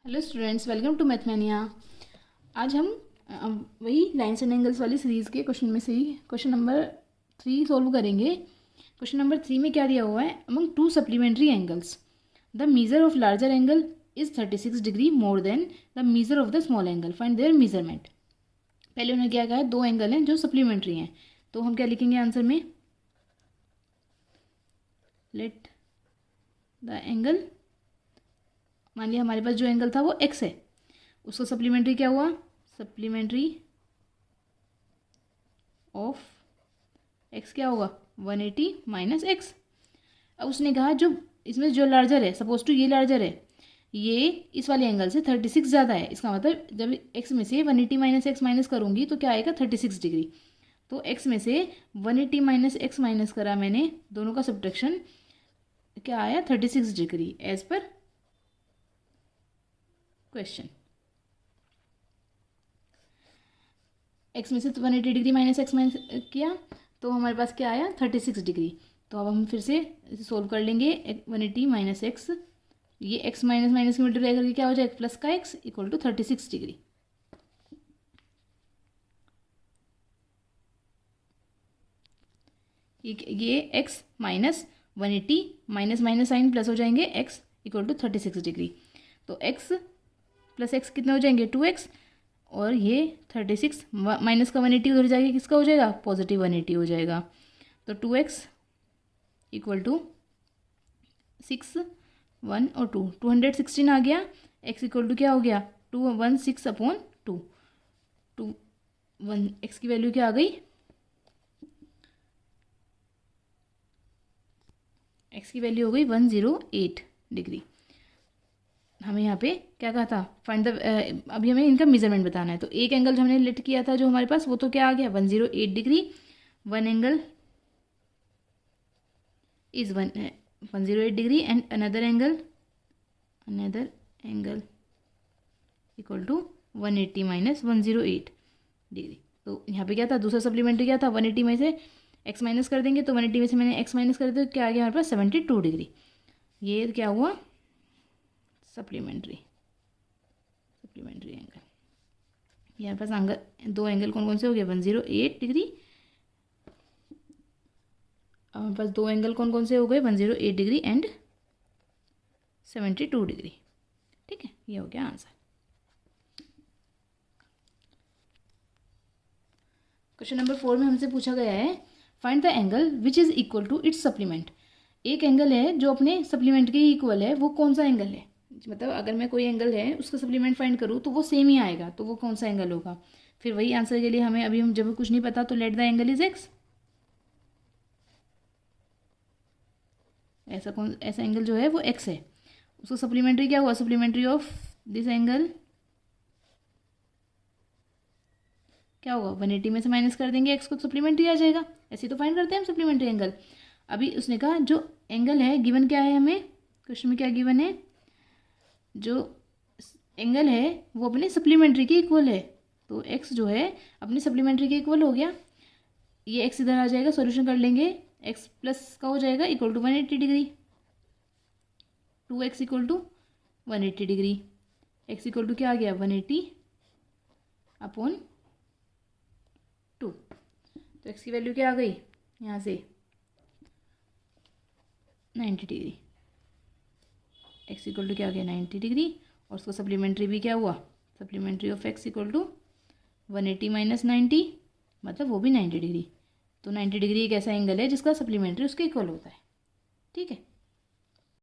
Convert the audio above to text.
Hello students, welcome to Mathemania. आज हम वही लाइन्स एंड एंगल्स वाली सीरीज़ के क्वेश्चन में से ही क्वेश्चन नंबर 3 सॉल्व करेंगे। क्वेश्चन नंबर 3 में क्या दिया हुआ है? Among two supplementary angles the measure of larger angle is 36 degree more than the measure of the small angle, find their measurement. पहले उन्होंने क्या कहा है? दो एंगल हैं जो सप्लीमेंट्री हैं, तो हम क्या लिखेंगे आंसर में? लेट द एंगल, मान लिया हमारे पास जो एंगल था वो x है, उसका सप्लीमेंट्री क्या हुआ? सप्लीमेंट्री ऑफ x क्या होगा? 180 माइनस एक्स। अब उसने कहा जो इसमें जो लार्जर है, सपोज टू ये लार्जर है, ये इस वाले एंगल से 36 ज़्यादा है। इसका मतलब जब x में से 180 माइनस एक्स माइनस करूँगी तो क्या आएगा? 36 डिग्री। तो x में से 180 माइनस एक्स माइनस करा मैंने, दोनों का सब्ट्रैक्शन क्या आया? 36 degree as per question. X में से 180 डिग्री माइनस एक्स माइनस किया तो हमारे पास क्या आया? 36 डिग्री। तो अब हम फिर से इसे सोल्व कर लेंगे। 180 माइनस एक्स, ये एक्स माइनस माइनस की मल्टीप्लाई करके क्या हो जाएगा? प्लस का एक्स इक्वल टू 36 डिग्री। ये x minus 180 minus minus sign plus हो जाएंगे, एक्स इक्वल टू 36 डिग्री। तो एक्स प्लस एक्स कितने हो जाएंगे? 2x, और ये 36 माइनस का 180 उधर जाएगा, किसका हो जाएगा? पॉजिटिव 180 हो जाएगा। तो 2x इक्वल टू 6 1 और 2, 216 आ गया। x इक्वल टू क्या हो गया? 216 अपॉन 2, 2 1 x की वैल्यू क्या आ गई? x की वैल्यू हो गई 108 डिग्री। हमें यहाँ पे क्या कहा था? फाइंड द, अभी हमें इनका मेजरमेंट बताना है। तो एक एंगल जो हमने लिट किया था जो हमारे पास, वो तो क्या आ गया? 108 degree. One angle is 108 degree and another angle equal to 180 minus 108 degree. तो यहाँ पे क्या था? दूसरा सप्लीमेंट्री क्या था? 180 में से x माइनस कर देंगे, तो 180 में से मैंने x माइनस कर दिया तो क्या आ गया हमारे पास? 72 डिग्री। ये क्या हुआ? Supplementary angle. यहाँ पास दो एंगल कौन कौन से हो गए? 108 डिग्री। अब हमारे पास दो एंगल कौन कौन से हो गए? 108 डिग्री एंड 72 डिग्री। ठीक है, ये हो गया आंसर। क्वेश्चन नंबर 4 में हमसे पूछा गया है, find the angle which is equal to its supplement. एक एंगल है जो अपने सप्लीमेंट के इक्वल है, वो कौन सा एंगल है? मतलब अगर मैं कोई एंगल है उसका सप्लीमेंट फाइंड करूँ तो वो सेम ही आएगा, तो वो कौन सा एंगल होगा? फिर वही आंसर के लिए हमें अभी हम जब कुछ नहीं पता तो let the angle is x. ऐसा एंगल जो है वो एक्स है, उसका सप्लीमेंट्री क्या हुआ? सप्लीमेंट्री ऑफ दिस एंगल क्या होगा? 180 में से माइनस कर देंगे एक्स को, सप्लीमेंट्री आ जाएगा। ऐसे तो फाइंड करते हैं हम सप्लीमेंट्री एंगल। अभी उसने कहा जो एंगल है गिवन क्या है हमें? क्वेश्चन में क्या गिवन है? जो एंगल है वो अपने सप्लीमेंट्री के इक्वल है, तो x जो है अपने सप्लीमेंट्री के इक्वल हो गया। ये x इधर आ जाएगा, सॉल्यूशन कर लेंगे, x प्लस का हो जाएगा equal to 180 degree. 2x equal to 180 degree. x equal to क्या आ गया? 180 अपॉन 2। तो x की वैल्यू क्या आ गई यहाँ से? 90 डिग्री। x इक्वल टू क्या आ गया? 90 डिग्री। और उसका सप्लीमेंट्री भी क्या हुआ? Supplementary of x equal to 180 minus 90, मतलब वो भी 90 डिग्री। तो 90 डिग्री एक ऐसा एंगल है जिसका सप्लीमेंट्री उसके इक्वल होता है। ठीक है।